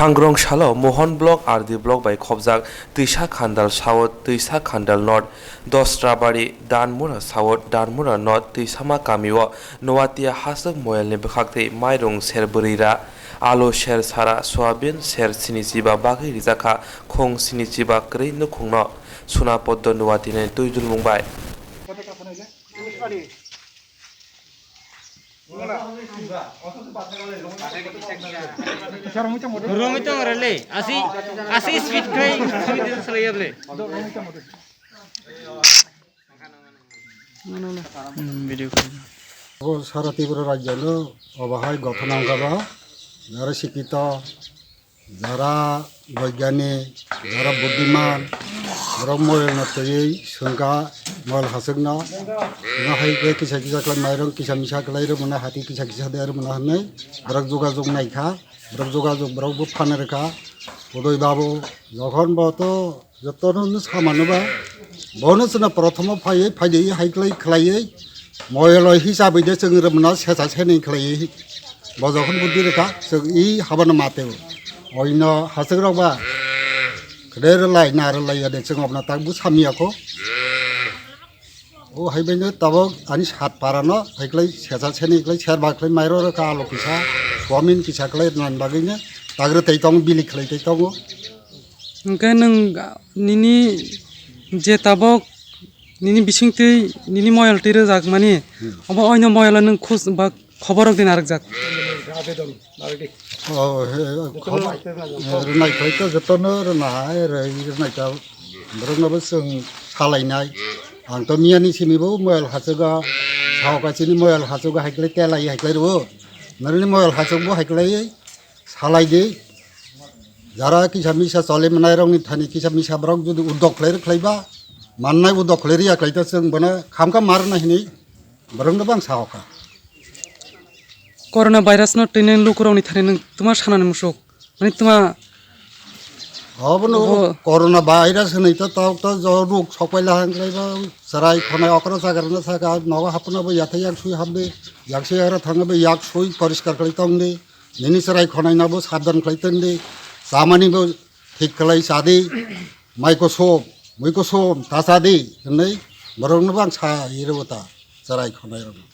सांग्रंशालाव Mohan block आरदि block bai khobjak Tuisa Khandal South Tuisa Khandal North Dostrabari Danmura South Danmura North Tuisama Kamio Noatia Hasuk Moyalni Bkhakti Mairung Serburira Alo Sher Sara Soyabin Sher Sinichiba Bagi Rijaka Khong Sinichiba Krei Nukhungno Suna Poddo Nuatine Tuijul Mungbai Rumit ang rale, asi speed kay sulit sa layable. Video ও সারা ত্রিপুরা রাজ্যের অবহায় গঠন করা যারা শিক্ষিত যারা বৈজ্ঞানিক যারা বুদ্ধিমান যারা ময়ূর নতই সংখ্যা মল হাসগনা না হাইকে কিসা কিসা ক্লাই মাইরং কিসা মিসা ক্লাইর মনে হাতি কিসা কিসা দেয়ার মনে হানে ব্রক যোগাযোগ নাইখা ব্রক যোগাযোগ ব্রকবো ফানে রেখা উদয় বাবু যখন বত যতন সামানবা বনসনা প্রথম ফাইয়ে ফাইদেই হাইক্লাই খ্লাইয়ে ময়লয় হিসাबै যে जों रोमना सेसा सेनै ख्लायै बजखन बुद्धि रेखा जों इ हाबानो मातेव अयन हासग्राबा रेरलाय नारलाय आदे जों अपना ताकबु सामियाखौ ओ हायबैनो ताबो आनि सात पारानो हायक्लाय सेसा सेनै ख्लाय सेरबा ख्लाय माइरो रेखा आलो किसा स्वामिन किसा ख्लाय नान बागैनो ताग्रो तैतंग बिलि ख्लाय तैतंग ओंखाय नों निनि जे ताबक निनि बिसिंथै निनि मयल तिर जाक माने अब अयन मयल नों खोज बा खबरक दिन आरक जाक ओ नायखैथ जतनो रोनाय नायखा ब्रंनबो जों सालायनाय आंथ मियानि सिमिबो मयल हासोगा सावकासिनि मयल हासोगा हायक्लाय तेलाय हायक्लायबो नरनि मयल हासोगबो हायक्लाय सालायदे जारा किसा मिसा चले मनाय रंनि थानि किसा मिसा ब्रक जुदि उद्दक ख्लायबा माननाय उदक ख्लायरिया ख्लायथ जों बना खामका मारना हिनि ब्रंनो बां सावका कोरोना भाइरास न तैने लुकुरावनि थाने नों तुमा सानानि मुसुक माने तुमा हबनो कोरोना भाइरास होनैथ तावत ज रुग सपायला हांग्लायबा सराय खनाय अकरा जागारना सागा नगा हापनाबो याथाय याक सुइ हाबदे याक सेयारा थाङाबो याक सुइ परिष्कार खालायतंदे निनि सराय खनायनाबो साबधान खालायतंदे सामानिबो ठीक खालाय सादे माइको सोब मैको सोम तासादे होननाय बरंनो बां सा इरबता सराय खनाय